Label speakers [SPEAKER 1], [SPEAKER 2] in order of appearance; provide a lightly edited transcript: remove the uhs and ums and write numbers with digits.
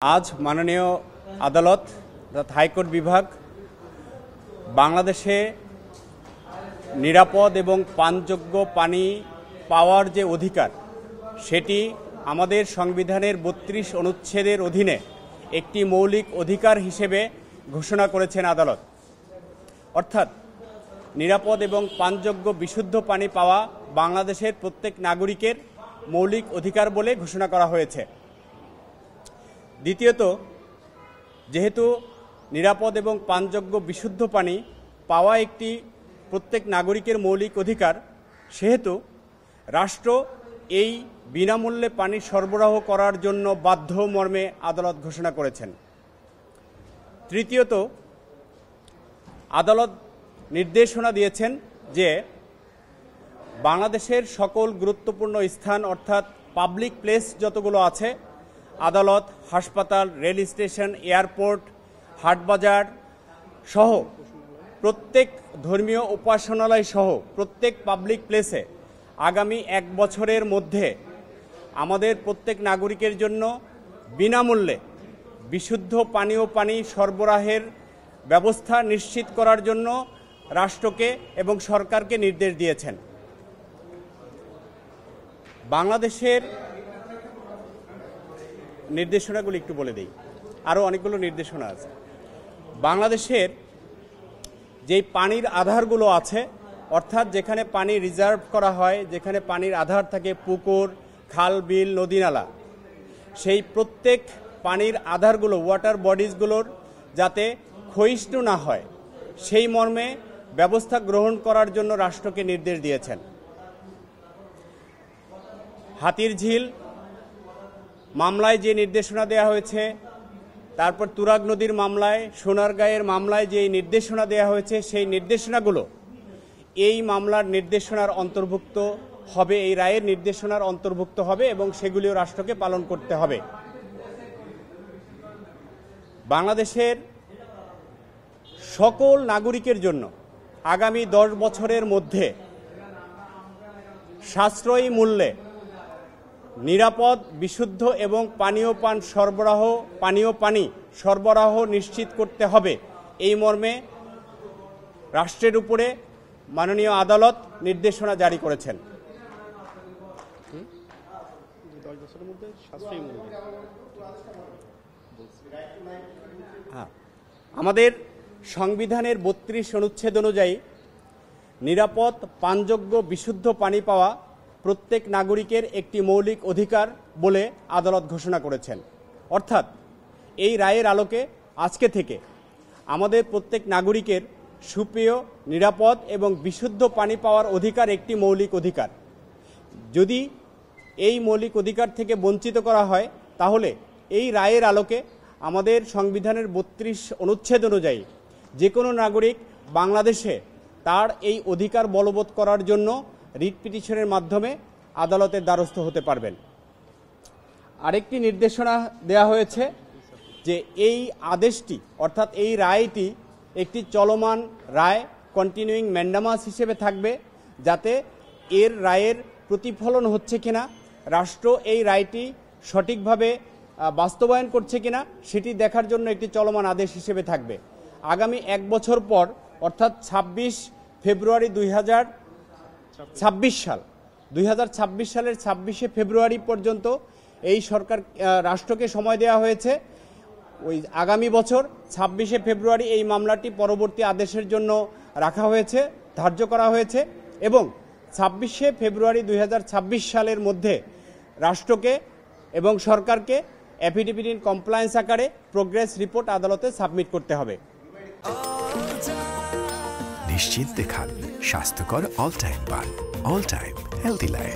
[SPEAKER 1] আজ মাননীয় আদালত হাইকোর্ট বিভাগ বাংলাদেশে নিরাপদ এবং পানযোগ্য পানি পাওয়ার যে অধিকার সেটি আমাদের সংবিধানের ৩২ অনুচ্ছেদের অধীনে একটি মৌলিক অধিকার হিসেবে ঘোষণা করেছেন আদালত। অর্থাৎ নিরাপদ এবং পানযোগ্য বিশুদ্ধ পানি পাওয়া বাংলাদেশের প্রত্যেক নাগরিকের মৌলিক অধিকার বলে ঘোষণা করা হয়েছে। দ্বিতীয়ত, যেহেতু নিরাপদ এবং পানযোগ্য বিশুদ্ধ পানি পাওয়া একটি প্রত্যেক নাগরিকের মৌলিক অধিকার, সেহেতু রাষ্ট্র এই বিনামূল্যে পানি সরবরাহ করার জন্য বাধ্য মর্মে আদালত ঘোষণা করেছেন। তৃতীয়ত, আদালত নির্দেশনা দিয়েছেন যে বাংলাদেশের সকল গুরুত্বপূর্ণ স্থান অর্থাৎ পাবলিক প্লেস যতগুলো আছে, আদালত, হাসপাতাল, রেল স্টেশন, এয়ারপোর্ট, হাটবাজার সহ প্রত্যেক ধর্মীয় উপাসনালয় সহ প্রত্যেক পাবলিক প্লেসে আগামী ১ বছরের মধ্যে আমাদের প্রত্যেক নাগরিকের জন্য বিনামূল্যে বিশুদ্ধ পানীয় পানি সরবরাহের ব্যবস্থা নিশ্চিত করার জন্য রাষ্ট্রকে এবং সরকারকে নির্দেশ দিয়েছেন। বাংলাদেশের নির্দেশনাগুলো একটু বলে দেই, আরও অনেকগুলো নির্দেশনা আছে। বাংলাদেশের যেই পানির আধারগুলো আছে, অর্থাৎ যেখানে পানি রিজার্ভ করা হয়, যেখানে পানির আধার থাকে, পুকুর, খাল, বিল, নদী, নালা, সেই প্রত্যেক পানির আধারগুলো, ওয়াটার বডিজগুলোর যাতে ক্ষয়িষ্ণু না হয় সেই মর্মে ব্যবস্থা গ্রহণ করার জন্য রাষ্ট্রকে নির্দেশ দিয়েছেন। হাতিরঝিল মামলায় যে নির্দেশনা দেওয়া হয়েছে, তারপর তুরাগ নদীর মামলায়, সোনারগাঁয়ের মামলায় যে নির্দেশনা দেওয়া হয়েছে, সেই নির্দেশনাগুলো এই মামলার নির্দেশনার অন্তর্ভুক্ত হবে, এই রায়ের নির্দেশনার অন্তর্ভুক্ত হবে এবং সেগুলিও রাষ্ট্রকে পালন করতে হবে। বাংলাদেশের সকল নাগরিকের জন্য আগামী 10 বছরের মধ্যে সাশ্রয়ী মূল্যে নিরাপদ, বিশুদ্ধ এবং পানীয় পানি সরবরাহ নিশ্চিত করতে হবে, এই মর্মে রাষ্ট্রের উপরে মাননীয় আদালত নির্দেশনা জারি করেছেন। আমাদের সংবিধানের ৩২ অনুচ্ছেদ অনুযায়ী নিরাপদ, পানযোগ্য, বিশুদ্ধ পানি পাওয়া প্রত্যেক নাগরিকের একটি মৌলিক অধিকার বলে আদালত ঘোষণা করেছেন। অর্থাৎ এই রায়ের আলোকে আজকে থেকে আমাদের প্রত্যেক নাগরিকের সুপেয়, নিরাপদ এবং বিশুদ্ধ পানি পাওয়ার অধিকার একটি মৌলিক অধিকার। যদি এই মৌলিক অধিকার থেকে বঞ্চিত করা হয়, তাহলে এই রায়ের আলোকে আমাদের সংবিধানের ৩২ অনুচ্ছেদ অনুযায়ী যে কোনো নাগরিক বাংলাদেশে তার এই অধিকার বলবৎ করার জন্য রিট পিটিশনের মাধ্যমে আদালতের দ্বারস্থ হতে পারবেন। আরেকটি নির্দেশনা দেয়া হয়েছে যে এই আদেশটি অর্থাৎ এই রায়টি একটি চলমান রায়, কন্টিনিউইং ম্যান্ডামাস হিসেবে থাকবে, যাতে এর রায়ের প্রতিফলন হচ্ছে কিনা, রাষ্ট্র এই রায়টি সঠিকভাবে বাস্তবায়ন করছে কিনা সেটি দেখার জন্য একটি চলমান আদেশ হিসেবে থাকবে। আগামী 1 বছর পর অর্থাৎ ২৬ ফেব্রুয়ারি 2026 সালের ২৬শে ফেব্রুয়ারি পর্যন্ত এই সরকার রাষ্ট্রকে সময় দেওয়া হয়েছে। ওই আগামী বছর ২৬শে ফেব্রুয়ারি এই মামলাটি পরবর্তী আদেশের জন্য রাখা হয়েছে, ধার্য করা হয়েছে এবং ২৬শে ফেব্রুয়ারি ২০২৬ সালের মধ্যে রাষ্ট্রকে এবং সরকারকে অ্যাফিডেভিট ইন কমপ্লায়েন্স আকারে প্রোগ্রেস রিপোর্ট আদালতে সাবমিট করতে হবে।
[SPEAKER 2] নিশ্চিন্তে খান স্বাস্থ্যকর অল টাইম পান, অল টাইম হেলদি লাইফ।